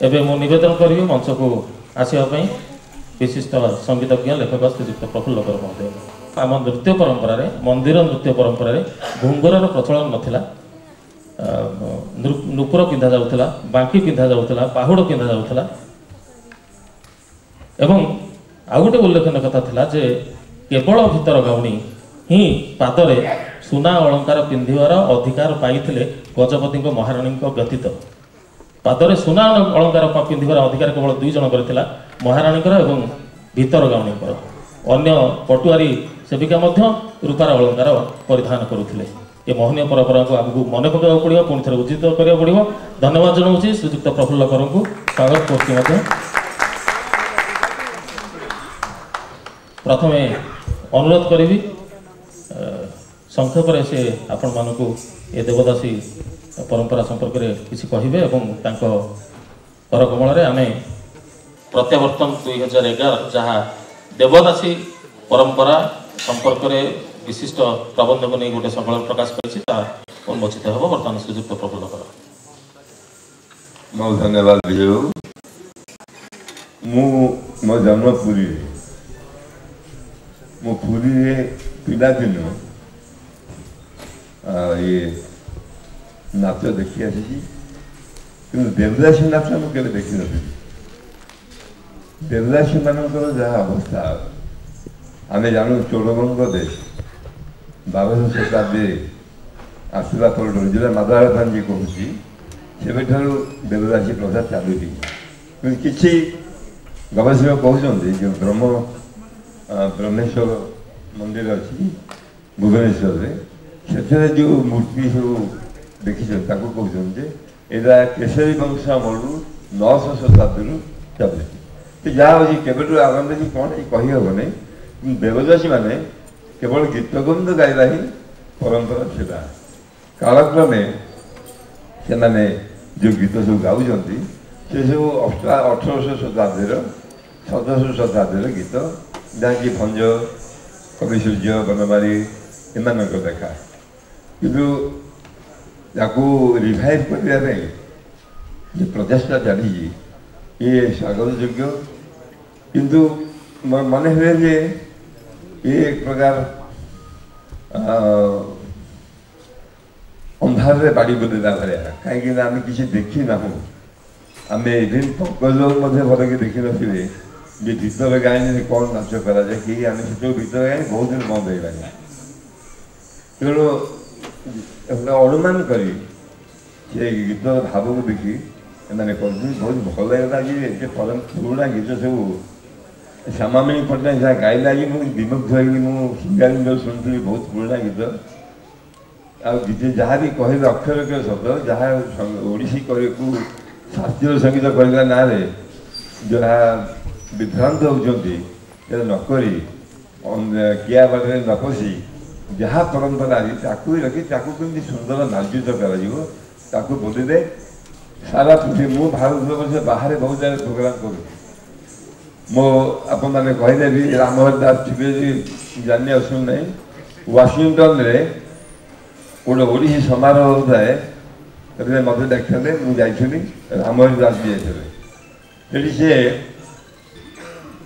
एवं मु निवेदन करी मंच को आसवाई विशिष्ट संगीतज्ञ लेखक श्रीजुक्त प्रफुल्ल कर महोदय। आम नृत्य परंपरा रे मंदिर नृत्य परंपरा रे घुंगुरार प्रचलन नथिला। नुपुर पिंधा जाउथला, बांकी पिंधा जाउथला, बाहुड़ पिंधा जाउथला। एवं आउ गोटे उल्लेखनीय कथा थिला जे केवल भितर गाउणी ही पादरे सुना अलंकार पिंधिवार अधिकार पाइथिले गजपति महाराणी व्यतीत। पादरे सुना अलंकार पिंधिवार अधिकार केवल 2 जन करथिला, महाराणी एवं भितर गाउणी। अन्य पटुआरी सेविका मध्य रूपार अलंकार परिधान करुथिले। ये मोहनीय परंपरा को आगू मन पकड़ा पड़ो, पुणी थे उचित करा पड़ो। धन्यवाद जनाऊँ श्रीजुक्त प्रफुल्ल कर को स्वागत कर। प्रथम अनुरोध करी संक्षेप से आपण मानक ये देवदासी परंपरा संपर्क में किसी कहे कर कमल आम प्रत्यावर्तन 2011 जहाँ देवदासी परंपरा संपर्क में विशिष्ट प्रबंध को नहीं गोटे संकलन प्रकाश कर उन्मोचित हम। बर्तमान श्रीजुक्त प्रफुल्ल कर बहुत धन्यवाद विजय। मो जन्म पुरी मो पुरी पिलादिन ये नाच देखी आसी कि देवदासी नाच मुझे देखी नी। देवदासी मानकर जहाँ अवस्था आम जानू चोड़गंग देश 12 शताब्दी आसला पर जो माधव पांजी कहूँ से देवदासी प्रथा चलुची। किसी गवेषक कहते जो ब्रह्मेश्वर मंदिर अच्छी भुवनेश्वर से जो मूर्ति सब देखी कहते यहाँ केसरी वंश अमलू 900 शताब्दी चलुची। जहाँ अच्छी केवल आरंभ की कौन कहीहबनी देवदासी माने केवल गीत गोविंद गाइबा ही परंपरा था। कालक्रमे से माने जो गीत सब गाँव से सब 1800 शताब्दी 1700 शताब्दी गीत जहाँ कि भंज कवि सूर्य बनमारी एम देखा किंतु रिभाइव करने जो प्रचेषा चली ये स्वागत योग्य। किंतु मन हुए जे ये एक प्रकार अंधार रे बाड़ी बुदेला भाया कहीं आम किसी देखी ना आम इवेन पंकज भल देखी नी जे गीतर गायन कौन नाच करा कि आम से गीतर गायन बहुत दिन बंद हो तेणु अनुमान करी गीतर भाव को देखी मैंने बहुत भल लगला कि पुराणा गीत सब श्यामामणि पट्टनायक जहाँ गाइला कि मुझे विमुग्ध हो सिंगारी शुणी बहुत पुराणा गीत आ गीत जहाँ भी कहे अक्षर के शब्द जहाँ ओडिशी को शास्त्रीय संगीत करने ना जहाँ विभ्रांत होती नक किया बाटे न पशि जहाँ परंपरा ही रखी कमी सुंदर नार्जित कर बोलिले सारा पृथ्वी मु भारत वर्ष बाहर बहुत जगह प्रोग्राम करूँ मो आप मैंने कहले भी रामहरि दास थे जाने असुन नहीं वाशिंगटन रे गोटे ओडिशी समारोह होता है मत देखते मुझे रामहरि दास भी जाते से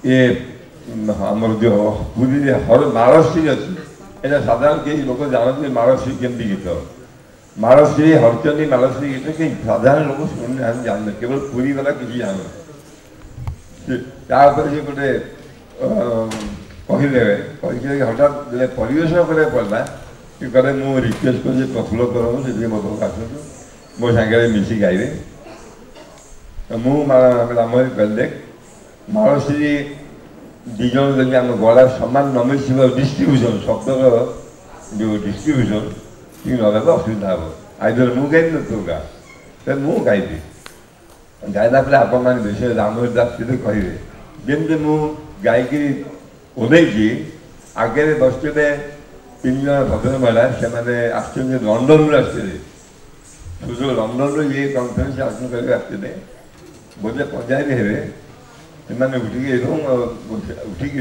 ये आमर जो पूरी हर मालश्री अच्छी यहाँ साधारण कई लोक जानते मालश्री केमती गीत मालश्री हरचंदी मालश्री गीत कई साधारण लोग शुणी ना जान केवल पूरी वाला किसी जान तापर से गोटे कहले हठात परिवेशन करा पड़ा कि कहे मुझे रिक्वेस्ट कर प्रफुल्ल कर से मो आसतु मो सागर मिसी गाइबे मुझे कहले देख मालश्री दिज जब आम गला सामान न मिस डिस्ट्रीब्यूशन शब्द जो डिस्ट्रीब्यूशन ठीक ना असुविधा हम आइदर मुझे गाइबी तो गा मुझे गाइबी गायला आपण मैंने विषय रामहरि दास कहे जमी मु गायकी ओल्लैकी आगे बसते 3 जन भद्र महिला से आस लंडन आसते लंडन ये कन्फरेन्स आसन कर आसते बोले पंजाबी हे से उठिक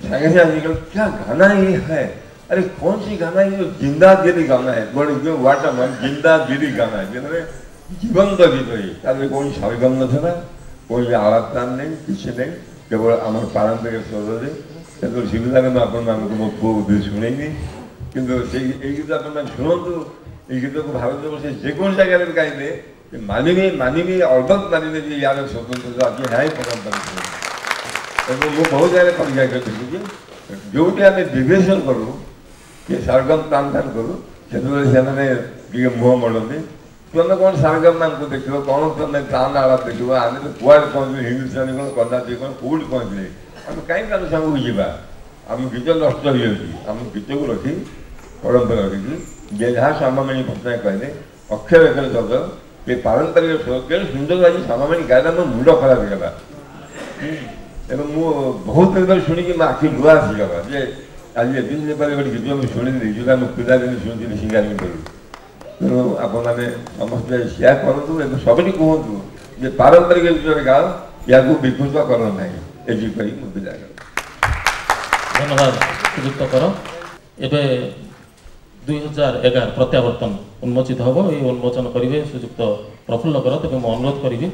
सागे सागे क्या गाना ये है अरे कौन सी गाना ये जिंदा दिली गाना है बड़े जो वाटा जिंदा दिली गाना है जिन्होंने जीवंत गीत कौन सरगम ना कोई आलाप तान नहीं किसी नहीं केवल आम पारंपरिक स्वर से सुविधा में आपण मो पु उद्देश्य शुणी किंतु गीत आप शुणु ये गीत को भारत वर्ष जेको जगह गाइबे मानिबे मानिबे अलबत् मानिबे जे यार स्वतंत्रता आज है परंपरा मुझे बहुत जगह परीक्षा कर देखी जो डिवेशन करूँ ये सरगम तान तान करूँ से मुह मोड़ती तुम कौन सरगम मान को देख कौन तुम तान आलाप देख आम तो कुआड़े पहुँचले हिंदुस्तानी कौन कर्णाटक कौन कौट पहुँचले आम कहीं सामू जावा आम गीत नष्ट हो गीत को रखी परंपरा रखी जे जहाँ सामामणि पट्टनायक कहले अक्षर अक्षर शब्द ये पारंपरिक स्वर सुंदर आज सामामणि गायला मो मुंड खराब होगा एवं मु बहुत दिन शुणी आखि लुआ आसीगला जे आज दिन गोटे गीत मुझे शुणी जोटा मुझे पिला दिन शुणी सिंगारी करूँ तेणु आपण समस्ते सेयार करूँ सबी कहतु जे पारंपरिक गीत गाओ या विकृत कर ना ये मुझे धन्यवाद श्रीजुक्त कर एबे 2011 प्रत्यावर्तन उन्मोचित हम ये उन्मोचन करेंगे श्रीजुक्त प्रफुल्ल कर तेज मुझे अनुरोध करी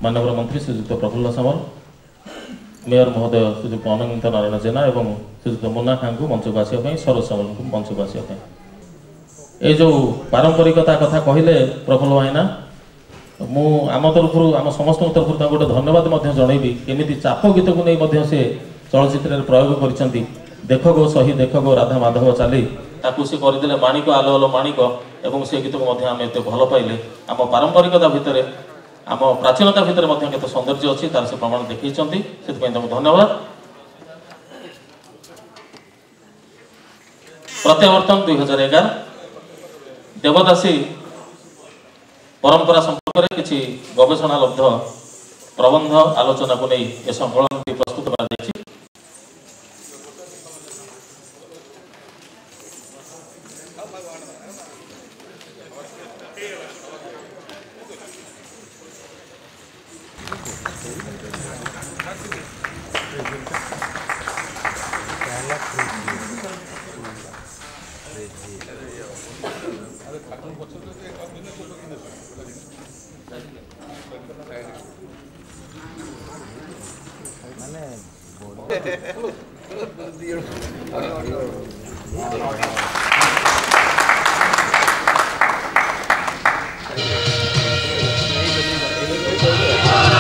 माननीय मंत्री श्रीजुक्त प्रफुल्ल सामल मेयर महोदय श्रीजुक्त अनंत नारायण जेना और श्रीजुक्त मुन्ना खां को मंच को आसवाई सरोज सामल को मंच को आसवाई ये जो पारंपरिकता कथा कहले प्रफुल्ल भाईना मु आम तरफ आम समस्त तरफ गोटे धन्यवाद जनइबी केमी चाप गीत को नहीं से चलचित्र प्रयोग कर देख गो सही देख गो राधा माधव चाली ताकू सी करदे माणिक आलो आलो माणिक एवं से गीत को आम एत भल पाइले आम पारंपरिकता भितर आम प्राचीनता भितर केते सौंदर्य अच्छी तार से प्रमाण देखी से धन्यवाद। प्रत्यावर्तन 2011 देवदासी परंपरा संपर्क में किसी गवेषणा लब्ध प्रबंध आलोचना को नहीं ये संकलन प्रस्तुत कर Thank you.